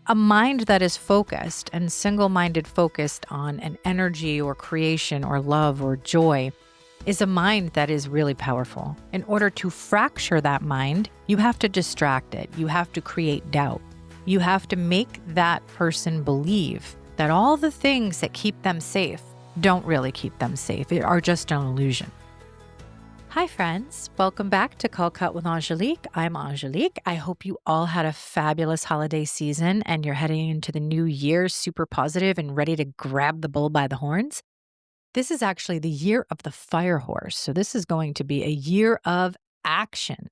A mind that is focused and single-minded focused on an energy or creation or love or joy is a mind that is really powerful. In order to fracture that mind, you have to distract it. You have to create doubt. You have to make that person believe that all the things that keep them safe don't really keep them safe. They are just an illusion. Hi, friends. Welcome back to Call Cut with Angelique. I'm Angelique. I hope you all had a fabulous holiday season and you're heading into the new year super positive and ready to grab the bull by the horns. This is actually the year of the fire horse. So this is going to be a year of action.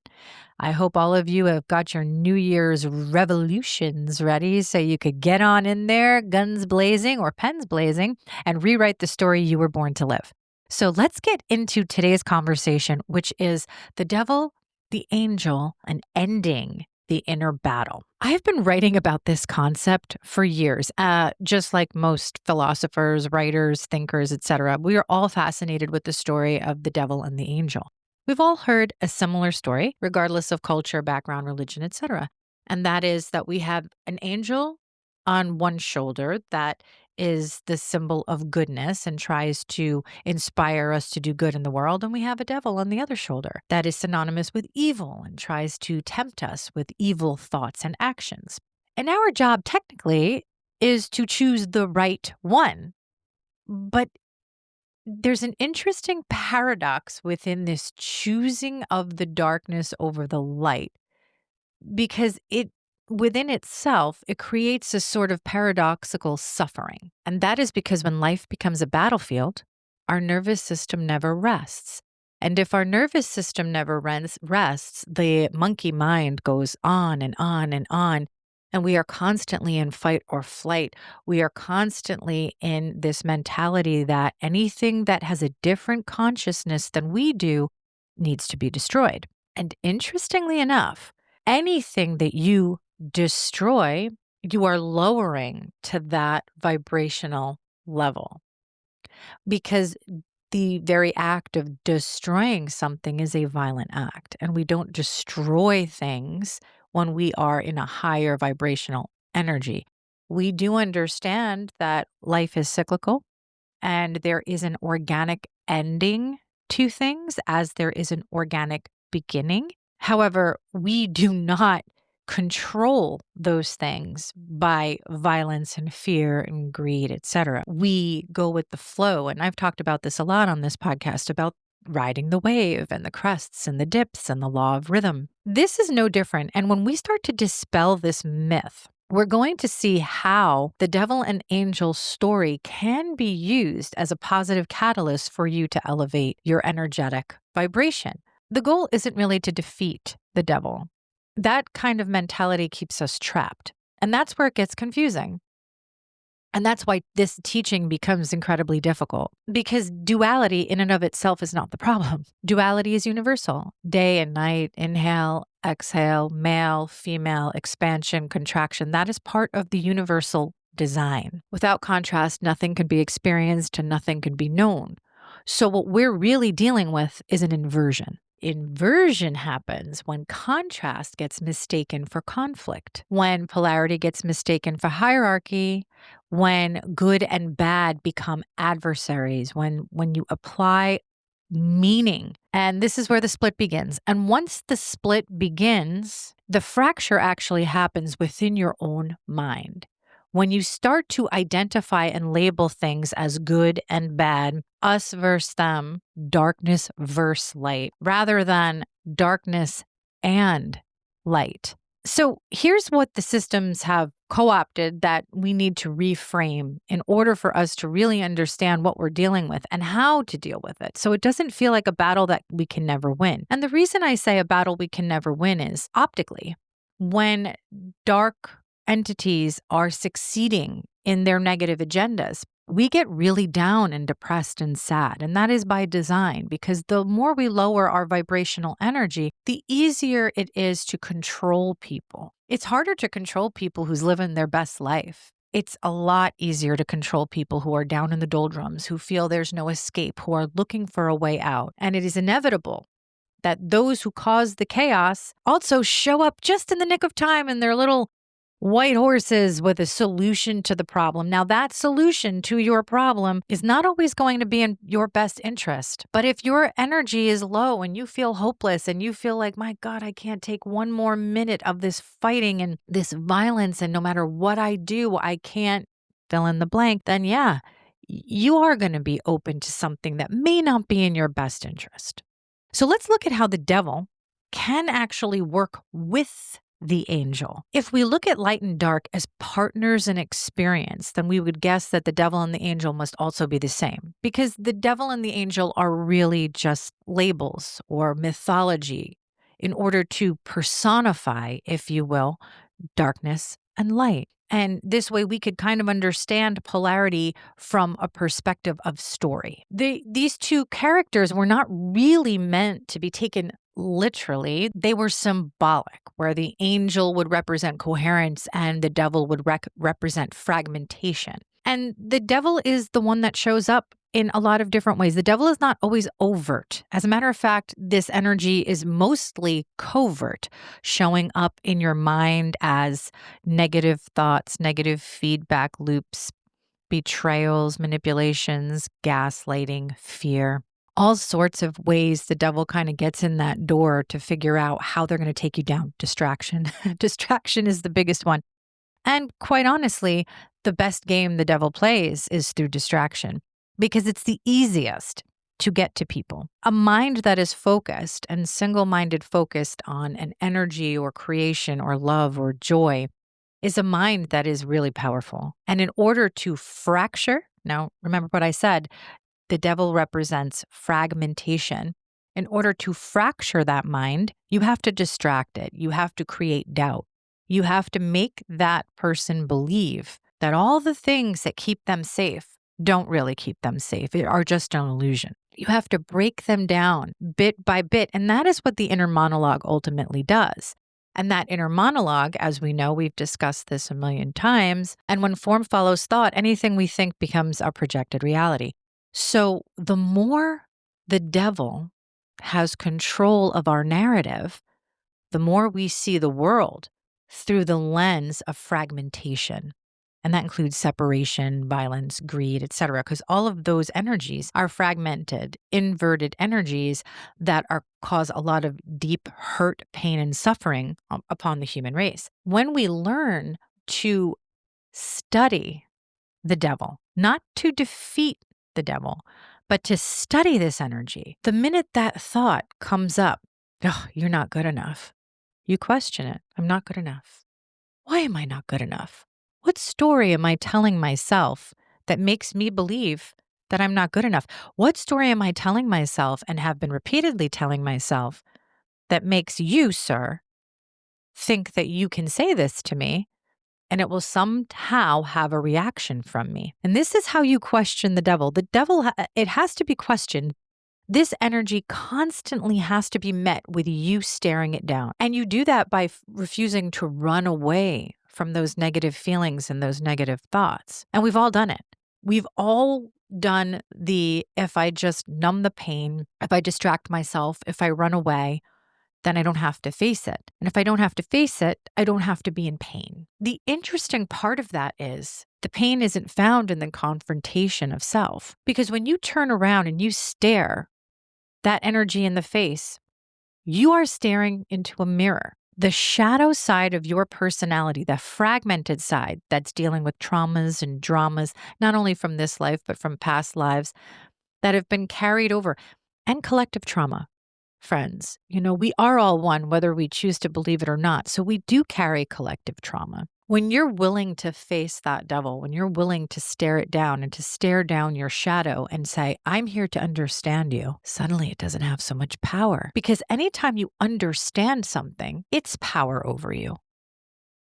I hope all of you have got your New Year's revolutions ready so you could get on in there, guns blazing or pens blazing, and rewrite the story you were born to live. So let's get into today's conversation, which is the devil, the angel, and ending the inner battle. I have been writing about this concept for years, just like most philosophers, writers, thinkers, etc. We are all fascinated with the story of the devil and the angel. We've all heard a similar story, regardless of culture, background, religion, etc. And that is that we have an angel on one shoulder that is the symbol of goodness and tries to inspire us to do good in the world. And we have a devil on the other shoulder that is synonymous with evil and tries to tempt us with evil thoughts and actions. And our job technically is to choose the right one. But there's an interesting paradox within this choosing of the darkness over the light, because within itself, it creates a sort of paradoxical suffering. And that is because when life becomes a battlefield, our nervous system never rests. And if our nervous system never rests, the monkey mind goes on and on and on. And we are constantly in fight or flight. We are constantly in this mentality that anything that has a different consciousness than we do needs to be destroyed. And interestingly enough, anything that you destroy, you are lowering to that vibrational level. Because the very act of destroying something is a violent act. And we don't destroy things when we are in a higher vibrational energy. We do understand that life is cyclical and there is an organic ending to things as there is an organic beginning. However, we do not control those things by violence and fear and greed, etc. We go with the flow. And I've talked about this a lot on this podcast about riding the wave and the crests and the dips and the law of rhythm. This is no different. And when we start to dispel this myth, we're going to see how the devil and angel story can be used as a positive catalyst for you to elevate your energetic vibration. The goal isn't really to defeat the devil. That kind of mentality keeps us trapped. And that's where it gets confusing. And that's why this teaching becomes incredibly difficult, because duality in and of itself is not the problem. Duality is universal. Day and night, inhale, exhale, male, female, expansion, contraction. That is part of the universal design. Without contrast, nothing can be experienced and nothing can be known. So what we're really dealing with is an inversion. Inversion happens when contrast gets mistaken for conflict, when polarity gets mistaken for hierarchy, when good and bad become adversaries, when you apply meaning. And this is where the split begins. And once the split begins, the fracture actually happens within your own mind. When you start to identify and label things as good and bad, us versus them, darkness versus light, rather than darkness and light. So here's what the systems have co-opted that we need to reframe in order for us to really understand what we're dealing with and how to deal with it. So it doesn't feel like a battle that we can never win. And the reason I say a battle we can never win is optically, when dark entities are succeeding in their negative agendas, we get really down and depressed and sad. And that is by design, because the more we lower our vibrational energy, the easier it is to control people. It's harder to control people who's living their best life. It's a lot easier to control people who are down in the doldrums, who feel there's no escape, who are looking for a way out. And it is inevitable that those who cause the chaos also show up just in the nick of time in their little white horses with a solution to the problem. Now, that solution to your problem is not always going to be in your best interest. But if your energy is low and you feel hopeless and you feel like, my God, I can't take one more minute of this fighting and this violence, and no matter what I do, I can't fill in the blank, then yeah, you are going to be open to something that may not be in your best interest. So let's look at how the devil can actually work with the angel. If we look at light and dark as partners in experience, then we would guess that the devil and the angel must also be the same, because the devil and the angel are really just labels or mythology in order to personify, if you will, darkness and light. And this way we could kind of understand polarity from a perspective of story. These two characters were not really meant to be taken literally. They were symbolic, where the angel would represent coherence and the devil would represent fragmentation. And the devil is the one that shows up in a lot of different ways. The devil is not always overt. As a matter of fact, this energy is mostly covert, showing up in your mind as negative thoughts, negative feedback loops, betrayals, manipulations, gaslighting, fear. All sorts of ways the devil kind of gets in that door to figure out how they're going to take you down. Distraction. Distraction is the biggest one. And quite honestly, the best game the devil plays is through distraction, because it's the easiest to get to people. A mind that is focused and single-minded focused on an energy or creation or love or joy is a mind that is really powerful. And in order to fracture, now remember what I said, the devil represents fragmentation. In order to fracture that mind, you have to distract it. You have to create doubt. You have to make that person believe that all the things that keep them safe don't really keep them safe. They are just an illusion. You have to break them down bit by bit. And that is what the inner monologue ultimately does. And that inner monologue, as we know, we've discussed this a million times. And when form follows thought, anything we think becomes our projected reality. So the more the devil has control of our narrative, the more we see the world through the lens of fragmentation. And that includes separation, violence, greed, etc., because all of those energies are fragmented, inverted energies that cause a lot of deep hurt, pain, and suffering upon the human race. When we learn to study the devil, not to defeat the devil, but to study this energy, the minute that thought comes up, oh, you're not good enough, you question it. I'm not good enough. Why am I not good enough? What story am I telling myself that makes me believe that I'm not good enough? What story am I telling myself and have been repeatedly telling myself that makes you, sir, think that you can say this to me and it will somehow have a reaction from me? And this is how you question the devil. The devil, it has to be questioned. This energy constantly has to be met with you staring it down. And you do that by refusing to run away from those negative feelings and those negative thoughts. And we've all done it. We've all done if I just numb the pain, if I distract myself, if I run away, then I don't have to face it. And if I don't have to face it, I don't have to be in pain. The interesting part of that is the pain isn't found in the confrontation of self. Because when you turn around and you stare that energy in the face, you are staring into a mirror. The shadow side of your personality, the fragmented side that's dealing with traumas and dramas, not only from this life, but from past lives that have been carried over, and collective trauma. Friends, we are all one, whether we choose to believe it or not. So we do carry collective trauma. When you're willing to face that devil, when you're willing to stare it down and to stare down your shadow and say, I'm here to understand you, suddenly it doesn't have so much power. Because anytime you understand something, it's power over you.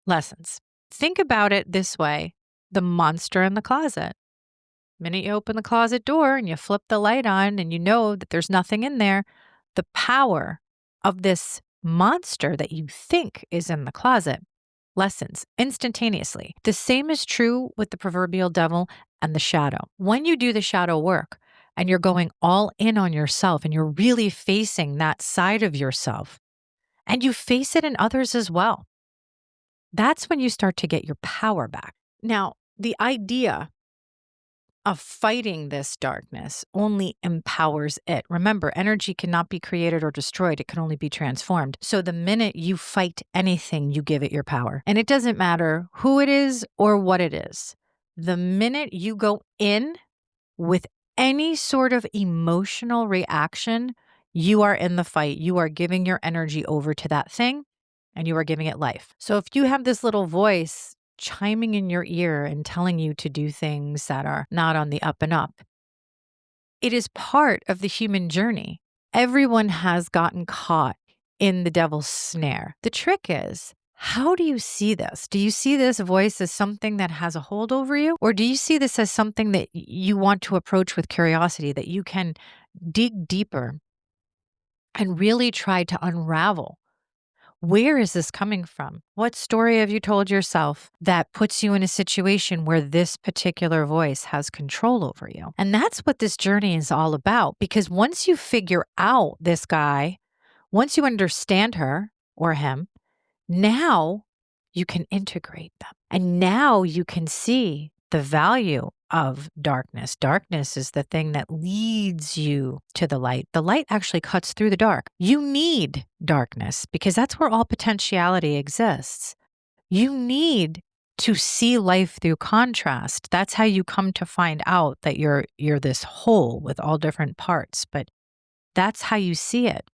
Lessons. Think about it this way. The monster in the closet. The minute you open the closet door and you flip the light on and you know that there's nothing in there, the power of this monster that you think is in the closet lessens instantaneously. The same is true with the proverbial devil and the shadow. When you do the shadow work and you're going all in on yourself and you're really facing that side of yourself, and you face it in others as well, that's when you start to get your power back. Now, the idea of fighting this darkness only empowers it. Remember, energy cannot be created or destroyed. It can only be transformed. So the minute you fight anything, you give it your power. And it doesn't matter who it is or what it is. The minute you go in with any sort of emotional reaction, you are in the fight. You are giving your energy over to that thing and you are giving it life. So if you have this little voice chiming in your ear and telling you to do things that are not on the up and up, it is part of the human journey. Everyone has gotten caught in the devil's snare. The trick is, how do you see this? Do you see this voice as something that has a hold over you? Or do you see this as something that you want to approach with curiosity, that you can dig deeper and really try to unravel? Where is this coming from? What story have you told yourself that puts you in a situation where this particular voice has control over you? And that's what this journey is all about. Because once you figure out this guy, once you understand her or him, now you can integrate them. And now you can see the value of darkness. Darkness is the thing that leads you to the light. The light actually cuts through the dark. You need darkness because that's where all potentiality exists. You need to see life through contrast. That's how you come to find out that you're this whole with all different parts, but that's how you see it.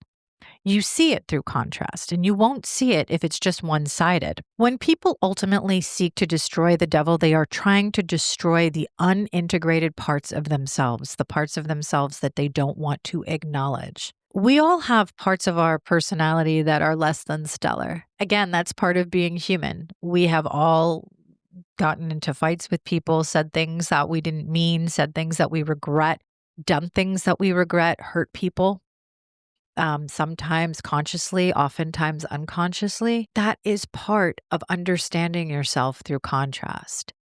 You see it through contrast, and you won't see it if it's just one-sided. When people ultimately seek to destroy the devil, they are trying to destroy the unintegrated parts of themselves, the parts of themselves that they don't want to acknowledge. We all have parts of our personality that are less than stellar. Again, that's part of being human. We have all gotten into fights with people, said things that we didn't mean, said things that we regret, done things that we regret, hurt people. Sometimes consciously, oftentimes unconsciously. That is part of understanding yourself through contrast.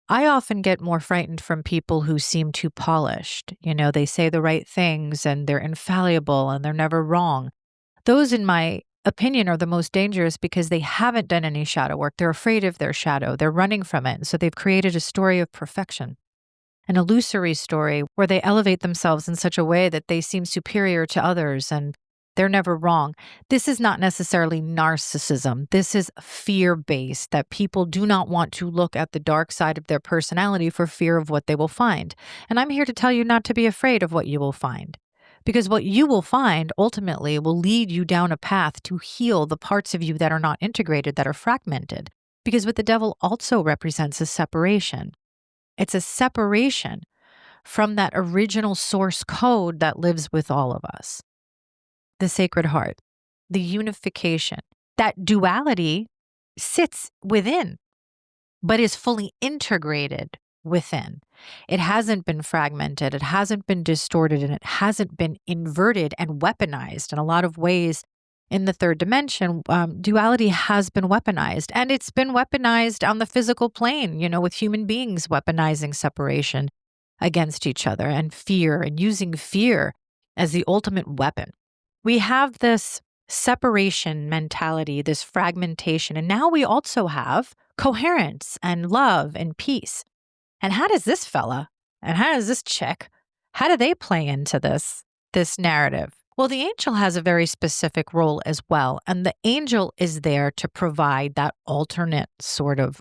I often get more frightened from people who seem too polished. They say the right things and they're infallible and they're never wrong. Those, in my opinion, are the most dangerous because they haven't done any shadow work. They're afraid of their shadow. They're running from it. So they've created a story of perfection, an illusory story where they elevate themselves in such a way that they seem superior to others and they're never wrong. This is not necessarily narcissism. This is fear-based, that people do not want to look at the dark side of their personality for fear of what they will find. And I'm here to tell you not to be afraid of what you will find, because what you will find ultimately will lead you down a path to heal the parts of you that are not integrated, that are fragmented. Because what the devil also represents is separation. It's a separation from that original source code that lives with all of us. The Sacred Heart, the unification. That duality sits within, but is fully integrated within. It hasn't been fragmented, it hasn't been distorted, and it hasn't been inverted and weaponized. In a lot of ways, in the third dimension, duality has been weaponized, and it's been weaponized on the physical plane, with human beings weaponizing separation against each other and fear, and using fear as the ultimate weapon. We have this separation mentality, this fragmentation, and now we also have coherence and love and peace. And how does this fella and how does this chick, how do they play into this narrative? Well, the angel has a very specific role as well, and the angel is there to provide that alternate sort of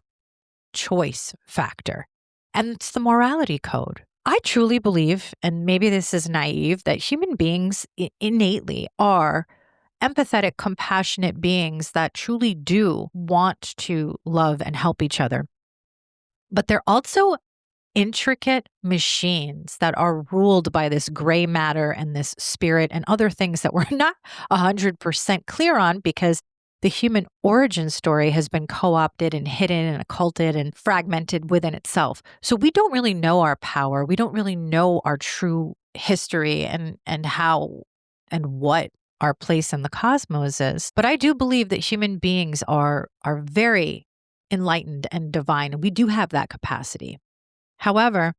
choice factor, and it's the morality code. I truly believe, and maybe this is naive, that human beings innately are empathetic, compassionate beings that truly do want to love and help each other. But they're also intricate machines that are ruled by this gray matter and this spirit and other things that we're not 100% clear on, because the human origin story has been co-opted and hidden and occulted and fragmented within itself. So we don't really know our power. We don't really know our true history and how and what our place in the cosmos is. But I do believe that human beings are very enlightened and divine, and we do have that capacity. However,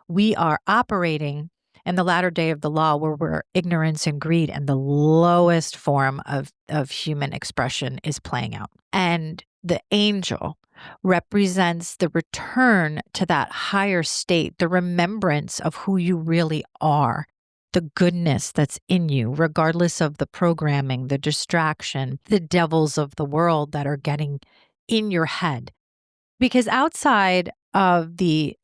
we are operating in the latter day of the law, where ignorance and greed and the lowest form of human expression is playing out. And The angel represents the return to that higher state, the remembrance of who you really are, the goodness that's in you, regardless of the programming, the distraction, the devils of the world that are getting in your head. Because outside of the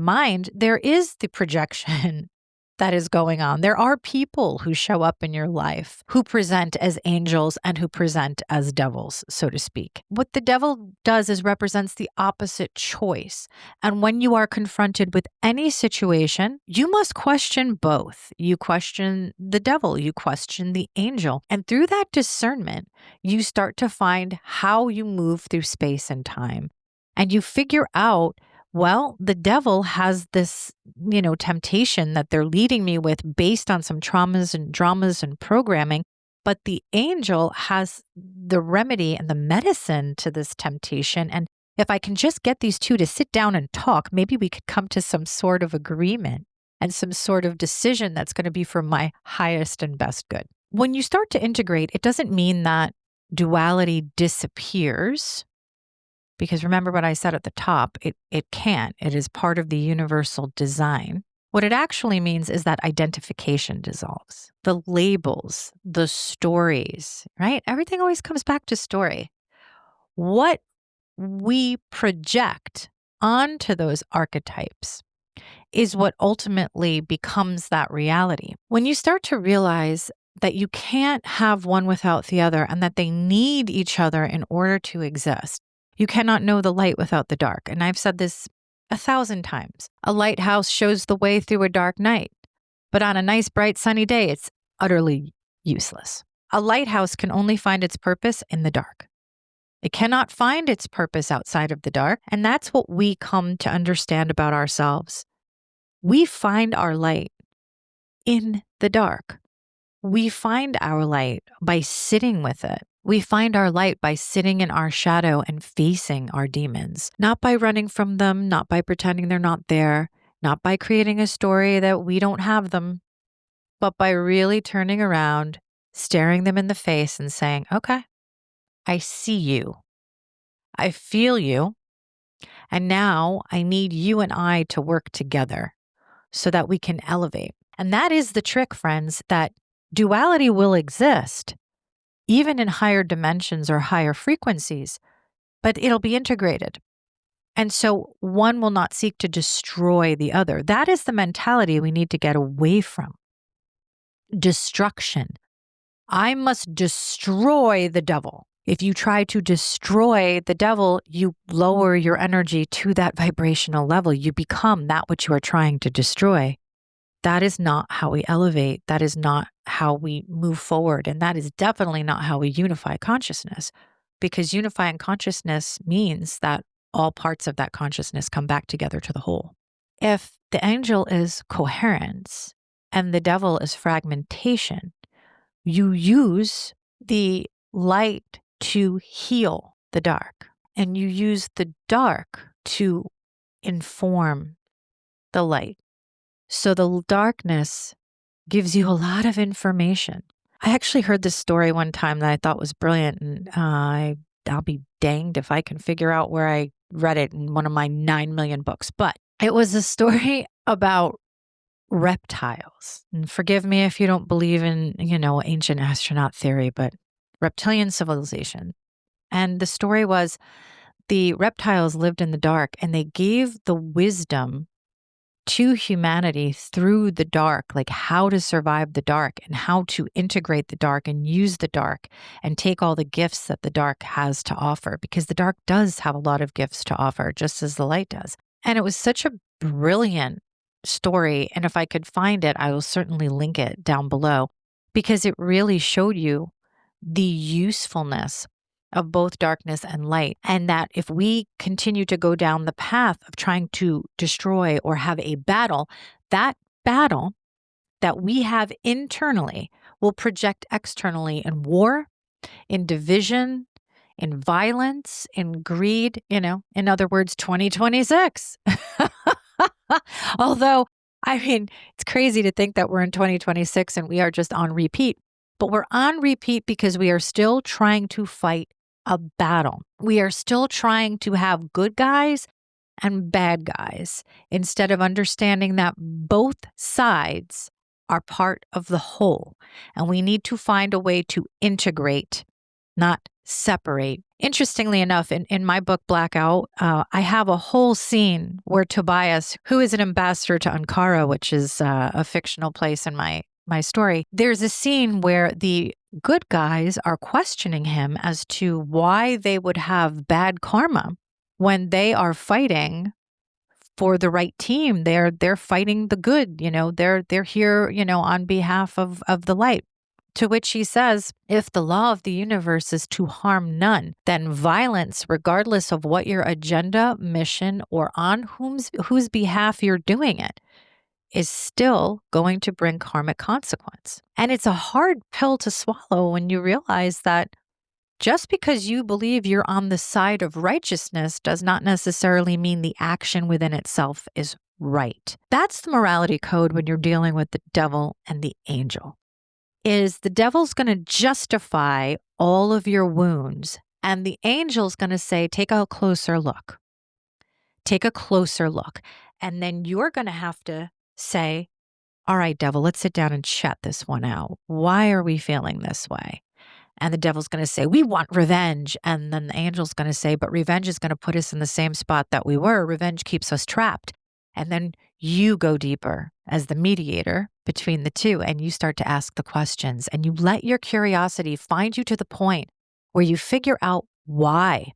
mind, there is the projection that is going on. There are people who show up in your life who present as angels and who present as devils, so to speak. What the devil does is represents the opposite choice. And when you are confronted with any situation, you must question both. You question the devil, you question the angel. And through that discernment, you start to find how you move through space and time. And you figure out, well, the devil has this, temptation that they're leading me with based on some traumas and dramas and programming. But the angel has the remedy and the medicine to this temptation. And if I can just get these two to sit down and talk, maybe we could come to some sort of agreement and some sort of decision that's going to be for my highest and best good. When you start to integrate, it doesn't mean that duality disappears. Because remember what I said at the top, it can't. It is part of the universal design. What it actually means is that identification dissolves. The labels, the stories, right? Everything always comes back to story. What we project onto those archetypes is what ultimately becomes that reality. When you start to realize that you can't have one without the other and that they need each other in order to exist, you cannot know the light without the dark. And I've said this 1,000 times. A lighthouse shows the way through a dark night, but on a nice, bright, sunny day, it's utterly useless. A lighthouse can only find its purpose in the dark. It cannot find its purpose outside of the dark. And that's what we come to understand about ourselves. We find our light in the dark. We find our light by sitting with it. We find our light by sitting in our shadow and facing our demons, not by running from them, not by pretending they're not there, not by creating a story that we don't have them, but by really turning around, staring them in the face and saying, okay, I see you. I feel you. And now I need you and I to work together so that we can elevate. And that is the trick, friends, that duality will exist, even in higher dimensions or higher frequencies, but it'll be integrated. And so one will not seek to destroy the other. That is the mentality we need to get away from. Destruction. I must destroy the devil. If you try to destroy the devil, you lower your energy to that vibrational level. You become that which you are trying to destroy. That is not how we elevate. That is not how we move forward. And that is definitely not how we unify consciousness, because unifying consciousness means that all parts of that consciousness come back together to the whole. If the angel is coherence and the devil is fragmentation, you use the light to heal the dark, and you use the dark to inform the light. So the darkness gives you a lot of information. I actually heard this story one time that I thought was brilliant, and I'll be danged if I can figure out where I read it in one of my 9 million books. But it was a story about reptiles. And forgive me if you don't believe in, ancient astronaut theory, but reptilian civilization. And the story was the reptiles lived in the dark, and they gave the wisdom to humanity through the dark, like how to survive the dark and how to integrate the dark and use the dark and take all the gifts that the dark has to offer, because the dark does have a lot of gifts to offer, just as the light does. And it was such a brilliant story. And if I could find it, I will certainly link it down below, because it really showed you the usefulness of both darkness and light. And that if we continue to go down the path of trying to destroy or have a battle, that battle that we have internally will project externally in war, in division, in violence, in greed, in other words, 2026. Although, it's crazy to think that we're in 2026 and we are just on repeat, but we're on repeat because we are still trying to fight a battle. We are still trying to have good guys and bad guys instead of understanding that both sides are part of the whole. And we need to find a way to integrate, not separate. Interestingly enough, in my book, Blackout, I have a whole scene where Tobias, who is an ambassador to Ankara, which is a fictional place in my story, there's a scene where the good guys are questioning him as to why they would have bad karma when they are fighting for the right team. They're fighting the good, they're here, on behalf of the light. To which he says, if the law of the universe is to harm none, then violence, regardless of what your agenda, mission, or on whose behalf you're doing it, is still going to bring karmic consequence. And it's a hard pill to swallow when you realize that just because you believe you're on the side of righteousness does not necessarily mean the action within itself is right. That's the morality code when you're dealing with the devil and the angel. Is the devil's going to justify all of your wounds, and the angel's going to say, take a closer look. Take a closer look. And then you're going to have to say, all right, devil, let's sit down and chat this one out. Why are we feeling this way? And the devil's going to say, we want revenge. And then the angel's going to say, but revenge is going to put us in the same spot that we were. Revenge keeps us trapped. And then you go deeper as the mediator between the two, and you start to ask the questions, and you let your curiosity find you to the point where you figure out why.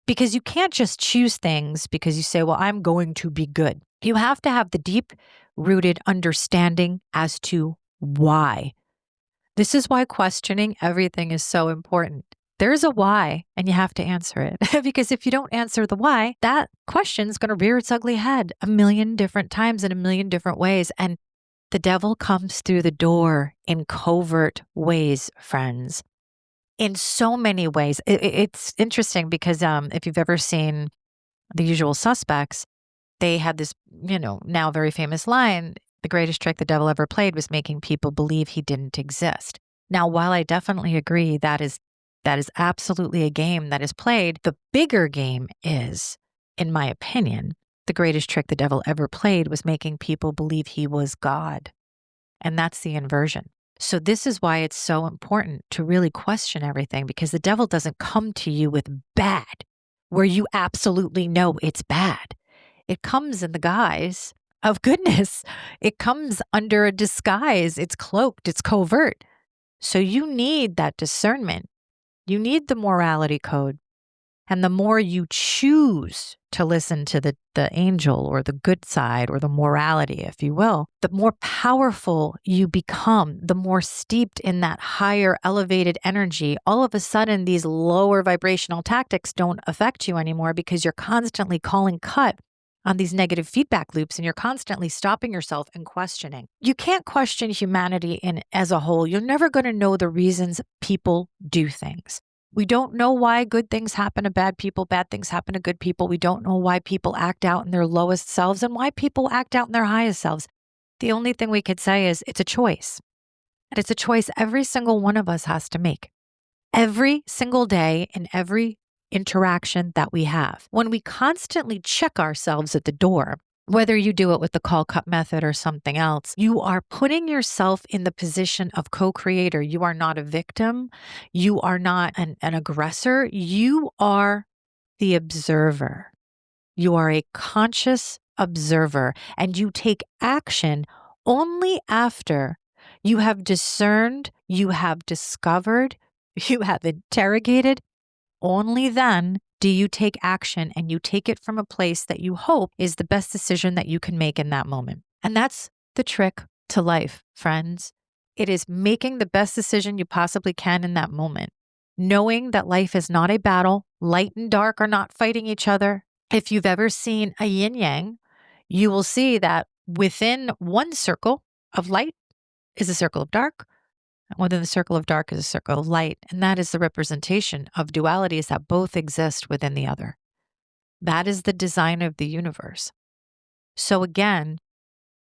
Because you can't just choose things because you say, well, I'm going to be good. You have to have the deep-rooted understanding as to why. This is why questioning everything is so important. There's a why, and you have to answer it. Because if you don't answer the why, that question is going to rear its ugly head a million different times in a million different ways. And the devil comes through the door in covert ways, friends. In so many ways. It's interesting because if you've ever seen The Usual Suspects, they had this, now very famous line, the greatest trick the devil ever played was making people believe he didn't exist. Now, while I definitely agree that is absolutely a game that is played, the bigger game is, in my opinion, the greatest trick the devil ever played was making people believe he was God. And that's the inversion. So this is why it's so important to really question everything, because the devil doesn't come to you with bad, where you absolutely know it's bad. It comes in the guise of goodness. It comes under a disguise. It's cloaked. It's covert. So you need that discernment. You need the morality code. And the more you choose to listen to the angel or the good side or the morality, if you will, the more powerful you become, the more steeped in that higher elevated energy. All of a sudden, these lower vibrational tactics don't affect you anymore because you're constantly calling cut on these negative feedback loops, and you're constantly stopping yourself and questioning. You can't question humanity as a whole. You're never going to know the reasons people do things. We don't know why good things happen to bad people, bad things happen to good people. We don't know why people act out in their lowest selves and why people act out in their highest selves. The only thing we could say is it's a choice. And it's a choice every single one of us has to make. Every single day in every interaction that we have. When we constantly check ourselves at the door, whether you do it with the call cut method or something else, you are putting yourself in the position of co-creator. You are not a victim. You are not an aggressor. You are the observer. You are a conscious observer, and you take action only after you have discerned, you have discovered, you have interrogated. Only then do you take action, and you take it from a place that you hope is the best decision that you can make in that moment. And that's the trick to life, friends. It is making the best decision you possibly can in that moment. Knowing that life is not a battle, light and dark are not fighting each other. If you've ever seen a yin yang, you will see that within one circle of light is a circle of dark. Within the circle of dark is a circle of light, and that is the representation of dualities that both exist within the other. That is the design of the universe. So again,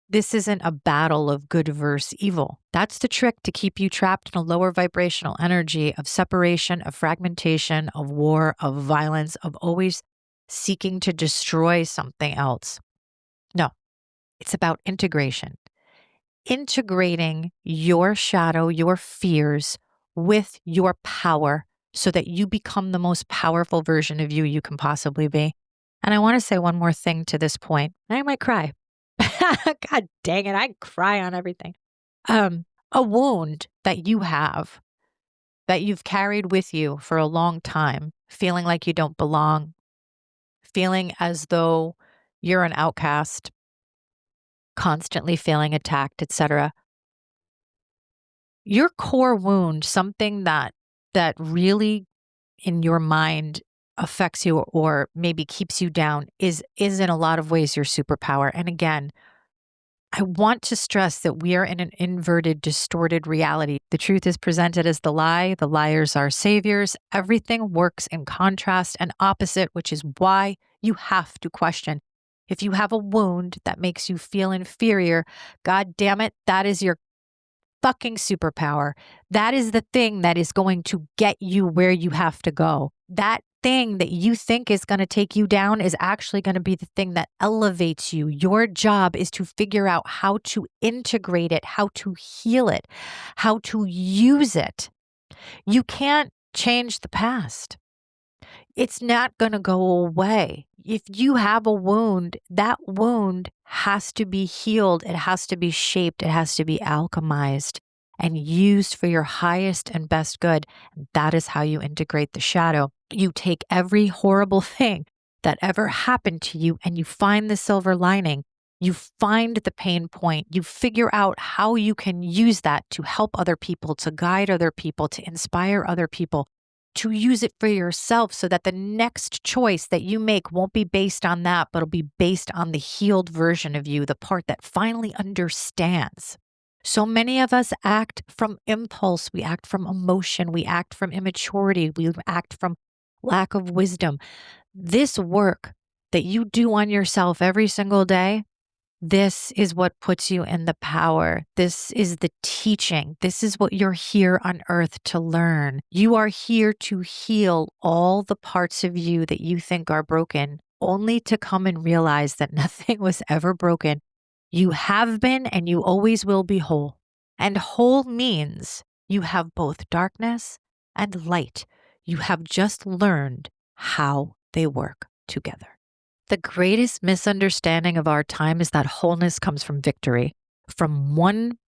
This isn't a battle of good versus evil. That's the trick to keep you trapped in a lower vibrational energy of separation, of fragmentation, of war, of violence, of always seeking to destroy something else. No, it's about integration. Integrating your shadow, your fears with your power so that you become the most powerful version of you can possibly be. And I want to say one more thing to this point. I might cry. God dang it, I cry on everything. A wound that you have, that you've carried with you for a long time, feeling like you don't belong, feeling as though you're an outcast, constantly feeling attacked, etc. Your core wound, something that really in your mind affects you or maybe keeps you down is in a lot of ways your superpower. And again, I want to stress that we are in an inverted, distorted reality. The truth is presented as the lie. The liars are saviors. Everything works in contrast and opposite, which is why you have to question. If you have a wound that makes you feel inferior, God damn it, that is your fucking superpower. That is the thing that is going to get you where you have to go. That thing that you think is going to take you down is actually going to be the thing that elevates you. Your job is to figure out how to integrate it, how to heal it, how to use it. You can't change the past. It's not going to go away. If you have a wound, that wound has to be healed. It has to be shaped. It has to be alchemized and used for your highest and best good. That is how you integrate the shadow. You take every horrible thing that ever happened to you and you find the silver lining. You find the pain point. You figure out how you can use that to help other people, to guide other people, to inspire other people, to use it for yourself so that the next choice that you make won't be based on that, but it'll be based on the healed version of you, the part that finally understands. So many of us act from impulse. We act from emotion. We act from immaturity. We act from lack of wisdom. This work that you do on yourself every single day, this is what puts you in the power. This is the teaching. This is what you're here on earth to learn. You are here to heal all the parts of you that you think are broken, only to come and realize that nothing was ever broken. You have been and you always will be whole. And whole means you have both darkness and light. You have just learned how they work together. The greatest misunderstanding of our time is that wholeness comes from victory, from one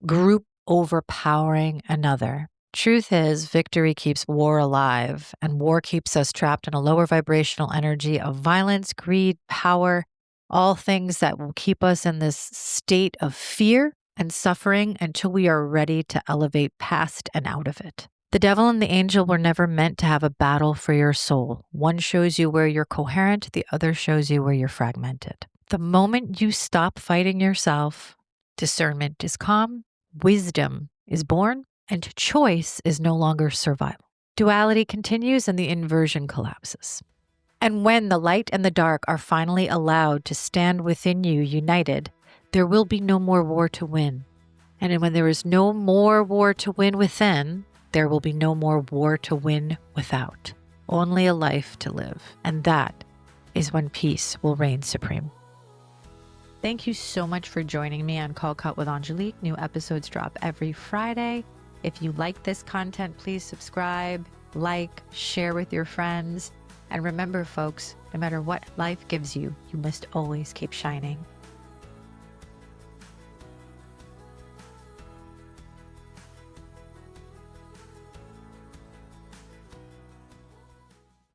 group overpowering another. Truth is, victory keeps war alive, and war keeps us trapped in a lower vibrational energy of violence, greed, power, all things that will keep us in this state of fear and suffering until we are ready to elevate past and out of it. The devil and the angel were never meant to have a battle for your soul. One shows you where you're coherent, the other shows you where you're fragmented. The moment you stop fighting yourself, discernment is calm, wisdom is born, and choice is no longer survival. Duality continues and the inversion collapses. And when the light and the dark are finally allowed to stand within you united, there will be no more war to win. And when there is no more war to win within, there will be no more war to win without, only a life to live. And that is when peace will reign supreme. Thank you so much for joining me on Call Cut with Angelique. New episodes drop every Friday. If you like this content, please subscribe, like, share with your friends. And remember, folks, no matter what life gives you, you must always keep shining.